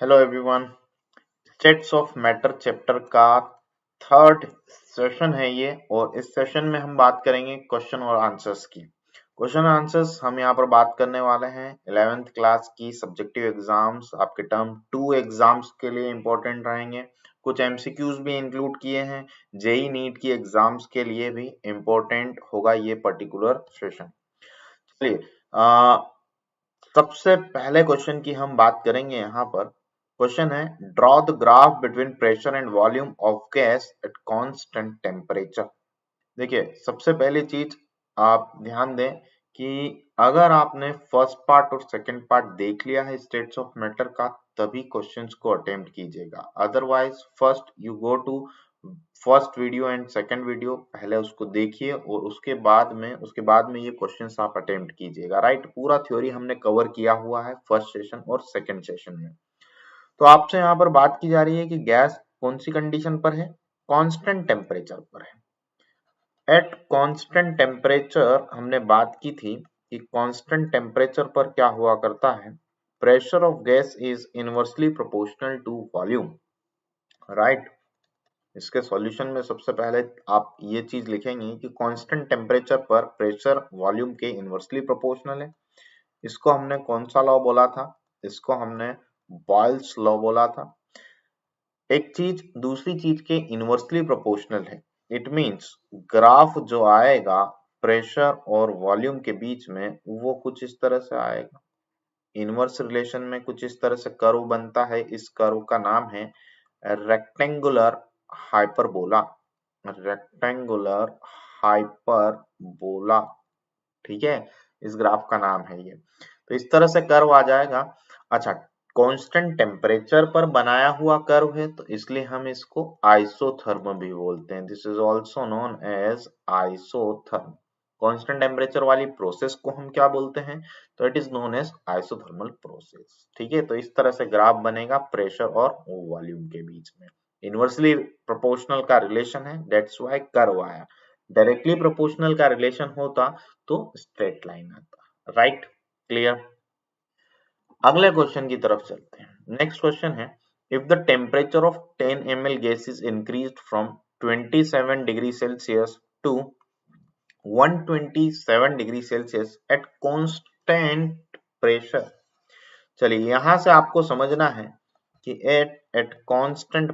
Hello everyone. States of matter chapter का third session है ये, और इस सेशन में हम बात करेंगे क्वेश्चन और आंसर्स की। क्वेश्चन आंसर्स हम यहाँ पर बात करने वाले हैं 11th क्लास की सब्जेक्टिव एग्जाम्स, आपके टर्म 2 एग्जाम्स के लिए इंपॉर्टेंट रहेंगे। कुछ एमसीक्यूज भी इंक्लूड किए हैं, जेई नीट की एग्जाम्स के लिए भी इंपॉर्टेंट होगा ये पर्टिकुलर सेशन। चलिए, सबसे पहले क्वेश्चन की हम बात करेंगे। यहाँ पर क्वेश्चन है, draw the graph between pressure and volume of gas at constant temperature. देखिए, सबसे पहली चीज आप ध्यान दें कि अगर आपने फर्स्ट पार्ट और सेकंड पार्ट देख लिया है स्टेट्स ऑफ मैटर का, तभी क्वेश्चंस को अटेम्प्ट कीजिएगा। Otherwise first you go to first video and second video, पहले उसको देखिए और उसके बाद में ये क्वेश्चंस आप अटेम्प्ट कीजिएगा। राइट, पूरा थ्योरी हमने कवर किया हुआ है फर्स्ट सेशन और सेकंड सेशन में। तो आपसे यहाँ पर बात की जा रही है कि गैस कौन सी कंडीशन पर है, कांस्टेंट टेम्परेचर पर है। एट कांस्टेंट टेम्परेचर हमने बात की थी कि कांस्टेंट टेम्परेचर पर क्या हुआ करता है, pressure of gas is inversely proportional to volume. Right, इसके सॉल्यूशन में सबसे पहले आप ये चीज लिखेंगे कि कांस्टेंट टेम्परेचर पर प्रेशर वॉल्यूम के इनवर्सली प्रोपोर्शनल है। इसको हमने कौन सा लॉ बोला था, इसको हमने बॉयल्स लॉ बोला था। एक चीज दूसरी चीज के इनवर्सली प्रोपोर्शनल है, इट मींस ग्राफ जो आएगा प्रेशर और वॉल्यूम के बीच में वो कुछ इस तरह से आएगा। इनवर्स रिलेशन में कुछ इस तरह से कर्व बनता है। इस कर्व का नाम है रेक्टेंगुलर हाइपरबोला। रेक्टेंगुलर हाइपरबोला, ठीक है, इस ग्राफ का नाम है ये। तो इस तरह से कर्व आ जाएगा। अच्छा, कांस्टेंट टेम्परेचर पर बनाया हुआ कर्व है तो इसलिए हम इसको आइसोथर्म भी बोलते हैं। This is also known as isotherm. Constant temperature वाली प्रोसेस को हम क्या बोलते हैं, तो it is known as isothermal process. ठीक है, तो इस तरह से ग्राफ बनेगा प्रेशर और वॉल्यूम के बीच में। इनवर्सली प्रोपोर्शनल का रिलेशन है, दैट्स व्हाई कर्व आया। डायरेक्टली प्रोपोर्शनल का रिलेशन होता तो स्ट्रेट लाइन आता। Right, clear. अगले क्वेश्चन की तरफ चलते हैं। नेक्स्ट क्वेश्चन है, if the temperature of 10 ml gas is increased from 27 degree celsius to 127 degree celsius at constant pressure. चलिए, यहां से आपको समझना है कि एट कांस्टेंट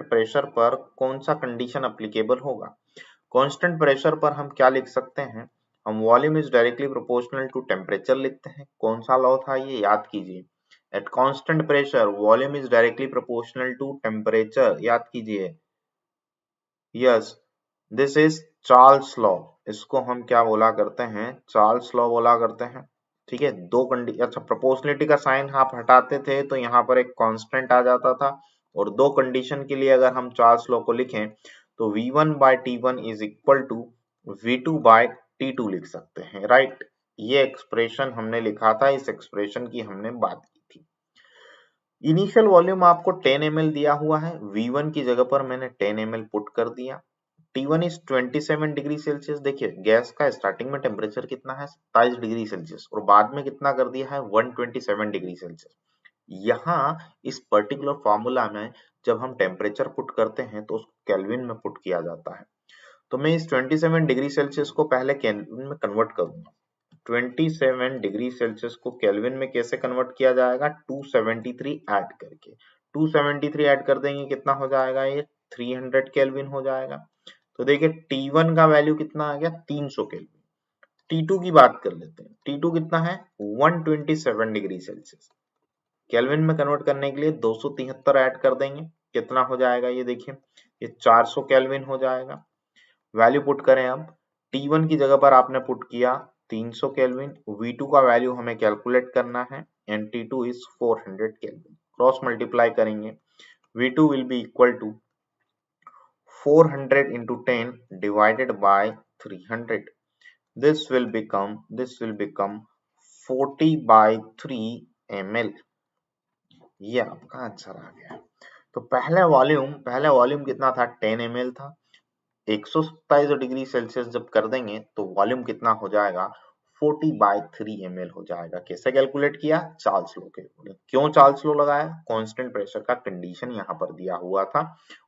प्रेशर पर कौन सा कंडीशन अप्लीकेबल होगा। कांस्टेंट प्रेशर पर हम क्या लिख सकते हैं, हम volume is directly proportional to temperature लिखते हैं। कौन सा लॉ था ये, याद कीजिए। At constant pressure volume is directly proportional to temperature, याद कीजिए। Yes, this is Charles law. इसको हम क्या बोला करते हैं, चार्ल्स लॉ बोला करते हैं। ठीक है, दो कंडीशन, अच्छा, प्रोपोर्शनलिटी का साइन आप हटाते थे तो यहाँ पर एक कांस्टेंट आ जाता था, और दो कंडीशन के लिए अगर हम चार्ल्स लॉ को लिखें तो V1 by T1 is equal to V2 by T2 लिख सकते हैं। राइट, ये एक्सप्रेशन हमने लिखा था, इस एक्सप्रेशन की हमने बात की थी। इनिशियल वॉल्यूम आपको 10 ml दिया हुआ है, V1 की जगह पर मैंने 10 ml पुट कर दिया। T1 is 27 degree Celsius. देखिए, गैस का स्टार्टिंग में टेम्परेचर कितना है, 27 डिग्री सेल्सियस, और बाद में कितना कर दिया है, 127 डिग्री सेल्सियस। यहाँ इस पर्टिकुलर फॉर्मूला में जब हम टेम्परेचर पुट करते हैं तो उसको केल्विन में पुट किया जाता है। तो मैं इस 27 डिग्री सेल्सियस को पहले केल्विन में कन्वर्ट करूंगा। 27 डिग्री सेल्सियस को केल्विन में कैसे कन्वर्ट किया जाएगा, 273 ऐड करके। 273 ऐड कर देंगे, कितना हो जाएगा ये, 300 केल्विन हो जाएगा। तो देखिए, T1 का वैल्यू कितना आ गया, 300 केल्विन। T2 की बात कर लेते हैं, T2 कितना है, 127 डिग्री सेल्सियस। केल्विन में कन्वर्ट करने के लिए 273 ऐड कर देंगे, कितना हो जाएगा ये देखिए, ये 400 केल्विन हो जाएगा। वैल्यू पुट करें अब, T1 की जगह पर आपने पुट किया 300 केल्विन, V2 का वैल्यू हमें कैलकुलेट करना है, and T2 is 400 kelvin. Cross multiply करेंगे, V2 will be equal to 400 into 10 divided by 300. This will become 40 by 3 ml. ये आपका आंसर आ गया। तो पहले वॉल्यूम कितना था, 10 ml था। 127 डिग्री सेल्सियस जब कर देंगे तो वॉल्यूम कितना हो जाएगा, 40/3 ml हो जाएगा। कैसे कैलकुलेट किया? चार्ल्स लॉ के अकॉर्डिंग। क्यों चार्ल्स लॉ लगाया? कांस्टेंट प्रेशर का कंडीशन यहाँ पर दिया हुआ था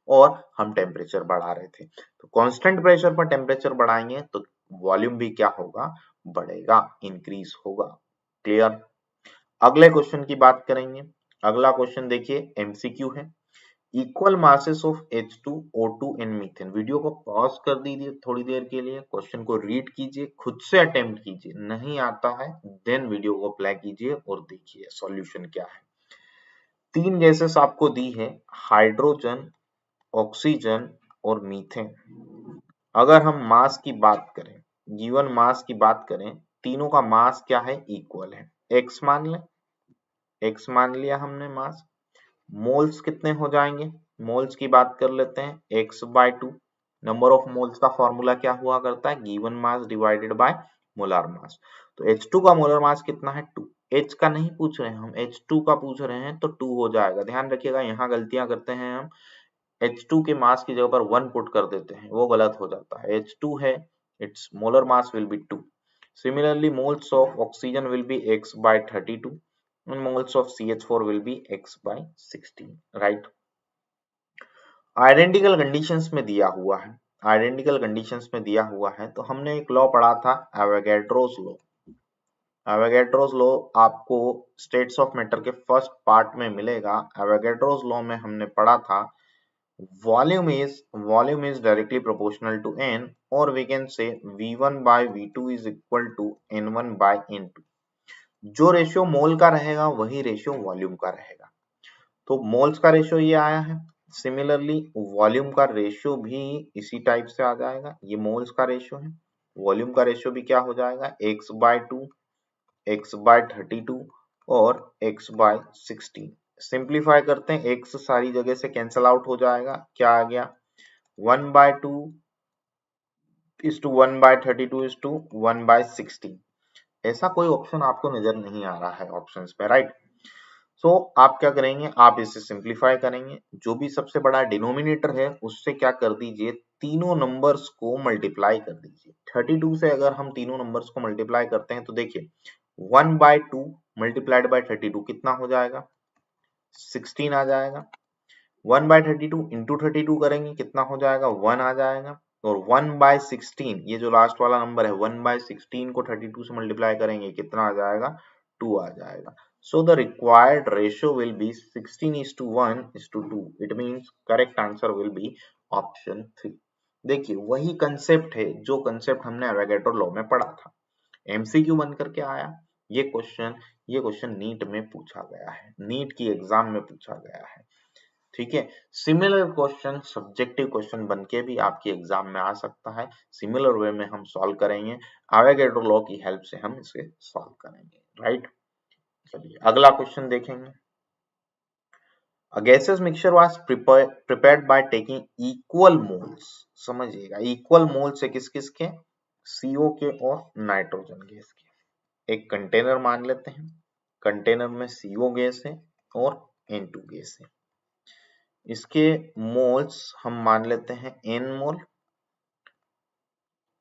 और हम टेम्परेचर बढ़ा रहे थे, तो कांस्टेंट प्रेशर पर टेम्परेचर बढ़ाएंगे तो वॉल्यूम भी क्या होगा? बढ़ेगा, इंक्रीज होगा। क्लियर? अगले क्वेश्चन की बात करेंगे। अगला क्वेश्चन देखिए, एमसीक्यू है। Equal masses of H2, O2 and methane. Video को पॉज कर दीजिए थोड़ी देर के लिए, क्वेश्चन को रीड कीजिए, खुद से अटेम्प्ट कीजिए, नहीं आता है देन वीडियो को प्ले कीजिए और देखिए सॉल्यूशन क्या है। 3 गैसेस आपको दी है, हाइड्रोजन, ऑक्सीजन और मीथेन। अगर हम मास की बात करें, गिवन मास की बात करें, तीनों का मास क्या है? इक्वल है। एक्स मान लें, एक्स मान लिया हमने मास। मोल्स कितने हो जाएंगे? मोल्स की बात कर लेते हैं, x/2। नंबर ऑफ मोल्स का फॉर्मूला क्या हुआ करता है? Given mass divided by molar mass. तो H2 का मोलर मास कितना है? 2। H का नहीं पूछ रहे हैं हम, H2 का पूछ रहे हैं, तो 2 हो जाएगा। ध्यान रखिएगा, यहाँ गलतियां करते हैं हम, H2 के मास की जगह पर 1 पुट कर देते हैं, वो गलत हो जाता है। H2 है, its molar mass will be 2. Similarly, moles of oxygen will be x/32 and moles of CH4 will be x/16, right? Identical conditions में दिया हुआ है, आइडेंटिकल कंडीशंस में दिया हुआ है, तो हमने एक लॉ पढ़ा था, एवोगैड्रोस लॉ। एवोगैड्रोस लॉ आपको स्टेट्स ऑफ मैटर के फर्स्ट पार्ट में मिलेगा। एवोगैड्रोस लॉ में हमने पढ़ा था, volume is directly proportional to n, or we can say V1 by V2 is equal to N1 by N2। जो रेशियो मोल का रहेगा वही रेशियो वॉल्यूम का रहेगा। तो मोल्स का रेशियो ये आया है, सिमिलरली वॉल्यूम का रेशियो भी इसी टाइप से आ जाएगा। ये मोल्स का रेशियो है, वॉल्यूम का रेशियो भी क्या हो जाएगा? x/2, x/32 और x/16। सिंप्लीफाई करते हैं, x सारी जगह से कैंसल आउट हो जाएगा, क्या आ गया? 1/2 is to 1/32 is to 1/16। ऐसा कोई ऑप्शन आपको नजर नहीं आ रहा है ऑप्शंस पे, राइट? सो आप क्या करेंगे? आप इसे सिंप्लीफाई करेंगे, जो भी सबसे बड़ा डिनोमिनेटर है उससे क्या कर दीजिए? तीनों नंबर्स को मल्टीप्लाई कर दीजिए। 32 से अगर हम तीनों नंबर्स को मल्टीप्लाई करते हैं तो देखिए 1/2 मल्टीप्लाइड बाय 32 कितना हो जाएगा? 16 आ जाएगा। 1/32 इंटू 32 करेंगे, कितना हो जाएगा? 1 आ जाएगा। और 1/16, ये जो लास्ट वाला नंबर है, 1/16 को 32 से मल्टीप्लाई करेंगे, कितना आ जाएगा? 2 आ जाएगा। So the required ratio will be 16:1:2. It means correct answer will be option 3। देखिए वही कंसेप्ट है जो कंसेप्ट हमने एवोगैड्रो लॉ में पढ़ा था, एमसीक्यू बन करके आया। ये क्वेश्चन नीट में पूछा गया है, नीट की एग्जाम में पूछा गया है, ठीक है। सिमिलर क्वेश्चन सब्जेक्टिव क्वेश्चन बनके भी आपकी एग्जाम में आ सकता है। सिमिलर वे में हम सॉल्व करेंगे, एवोगैड्रो लॉ की हेल्प से हम इसे सॉल्व करेंगे, राइट? चलिए अगला क्वेश्चन देखेंगे। A gaseous mixture was prepared by taking equal moles। समझिएगा, इक्वल मोल्स है किस किस के? CO के और नाइट्रोजन गैस के। एक कंटेनर मान लेते हैं, कंटेनर में CO गैस है और N2 गैस है। इसके मोल्स हम मान लेते हैं N मोल।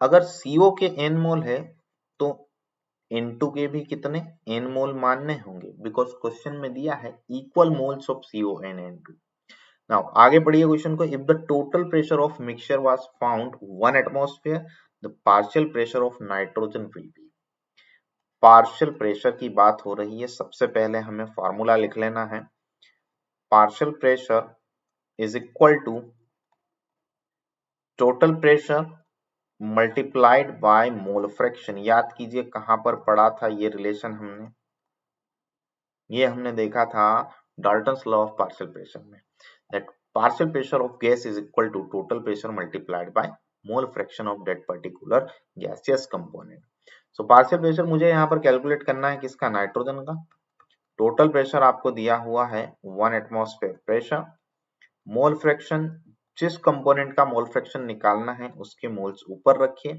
अगर CO के N मोल है तो N2 के भी कितने? N मोल मानने होंगे, बिकॉज क्वेश्चन में दिया है equal moles of CO and N2। Now आगे पढ़िए क्वेश्चन को। If the total pressure of mixture was found 1 atmosphere, the partial pressure of nitrogen will be. Partial pressure की बात हो रही है, सबसे पहले हमें फॉर्मूला लिख लेना है। Partial pressure is equal to total pressure multiplied by mole fraction. याद कीजिए कहां पर पढ़ा था ये रिलेशन हमने? ये हमने देखा था Dalton's law of partial pressure में, that partial pressure of gas is equal to total pressure multiplied by mole fraction of that particular gaseous component. So partial pressure मुझे यहाँ पर कैलकुलेट करना है किसका? नाइट्रोजन का। टोटल प्रेशर आपको दिया हुआ है 1 एटमॉस्फेयर प्रेशर। मोल फ्रैक्शन, जिस कंपोनेंट का मोल फ्रैक्शन निकालना है उसके मोल्स ऊपर रखिए,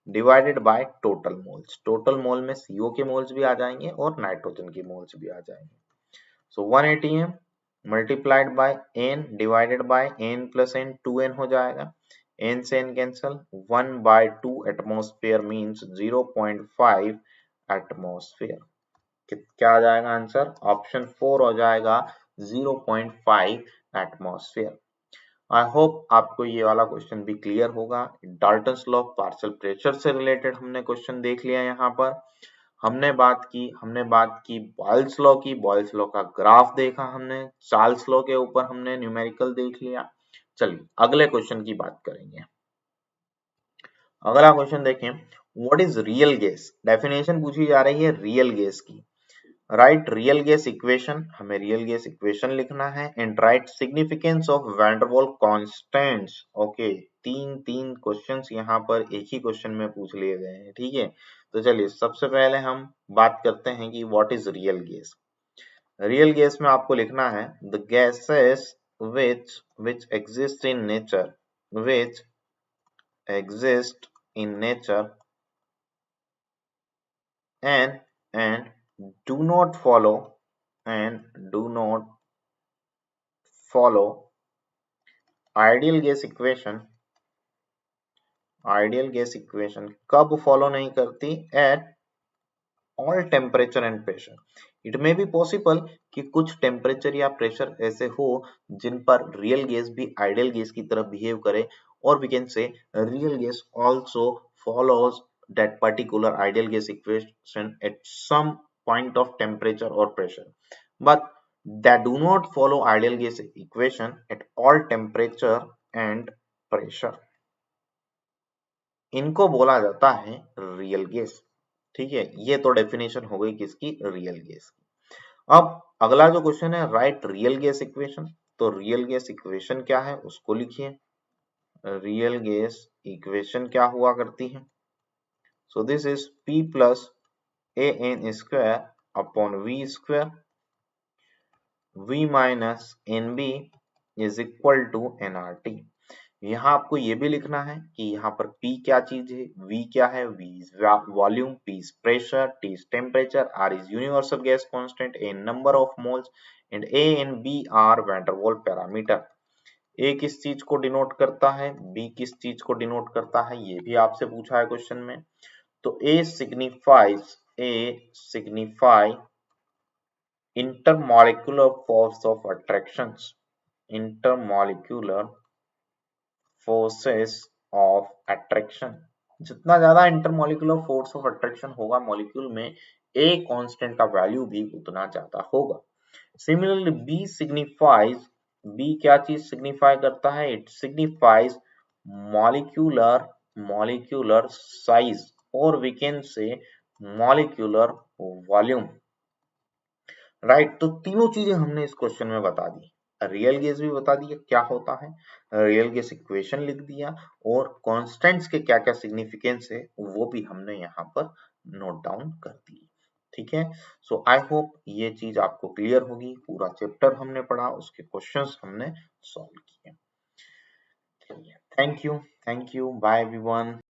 divided by total moles. Total mole में CO के मोल्स भी आ जाएंगे और नाइट्रोजन के मोल्स भी आ जाएंगे। सो 1 ATM multiplied by n divided by n plus n, 2n हो जाएगा। n से n cancel, 1/2 atmosphere means 0.5 atmosphere. क्या आ जाएगा आंसर? ऑप्शन 4 हो जाएगा 0.5 एटमॉस्फेयर। आई होप आपको ये वाला क्वेश्चन भी क्लियर होगा। Dalton's law of partial pressure से रिलेटेड हमने क्वेश्चन देख लिया। यहाँ पर हमने बात की बॉयल्स लॉ की। बॉयल्स लॉ का ग्राफ देखा हमने। चार्ल्स लॉ के ऊपर हमने न्यूमेरिकल देख लिया। चलिए अगले क्वेश्चन की बात करेंगे। अगला क्वेश्चन देखें, what is real gas? Definition पूछी जा रही है रियल गैस की। राइट रियल गैस इक्वेशन, हमें रियल गैस इक्वेशन लिखना है and write significance of van der Waals constants. Okay, तीन क्वेश्चंस यहाँ पर एक ही क्वेश्चन में पूछ लिए गए हैं। ठीक है, तो चलिए सबसे पहले हम बात करते हैं कि what is real gas. Real gas में आपको लिखना है the gases which exist in nature and do not follow ideal gas equation कब फॉलो नहीं करती? At all temperature and pressure. It may be possible कि कुछ टेम्परेचर या प्रेशर ऐसे हो जिन पर रियल गैस भी आइडियल गैस की तरह बिहेव करे, और we can say real gas also follows that particular ideal gas equation at some point of temperature or pressure, but that do not follow ideal gas equation at all temperature and pressure. इनको बोला जाता है real gas. ठीक है, ये तो definition हो गई किसकी? रियल गैस की। अब अगला जो क्वेश्चन है, राइट रियल गैस इक्वेशन। तो रियल गैस इक्वेशन क्या है उसको लिखिए। रियल गैस इक्वेशन क्या हुआ करती है? So this is P plus AN square upon V square, V minus NB is equal to nRT। यहाँ आपको ये भी लिखना है कि यहाँ पर P क्या चीज है, V क्या है। V is volume, P is pressure, T is temperature, R is universal gas constant, N number of moles and A and B are van der Waals parameter। A किस चीज को डिनोट करता है, B किस चीज को डिनोट करता है, ये भी आपसे पूछा है क्वेश्चन में। तो A signify intermolecular force of attractions, intermolecular forces of attraction। जितना ज्यादा इंटरमोलिकुलर फोर्स ऑफ अट्रैक्शन होगा मॉलिक्यूल में, A कांस्टेंट का वैल्यू भी उतना ज्यादा होगा। सिमिलरली B क्या चीज सिग्निफाई करता है? इट सिग्निफाइज मॉलिक्यूलर साइज, और we can say molecular volume. Right, तो तीनों चीजें हमने इस क्वेश्चन में बता दी। रियल गैस भी बता दिया क्या होता है, रियल गैस इक्वेशन लिख दिया, और कांस्टेंट्स के क्या क्या सिग्निफिकेंस है वो भी हमने यहाँ पर नोट डाउन कर दी। ठीक है, सो आई होप ये चीज आपको क्लियर होगी। पूरा चैप्टर हमने पढ़ा, उसके क्वेश्चंस हमने सॉल्व किए। Thank you, bye everyone.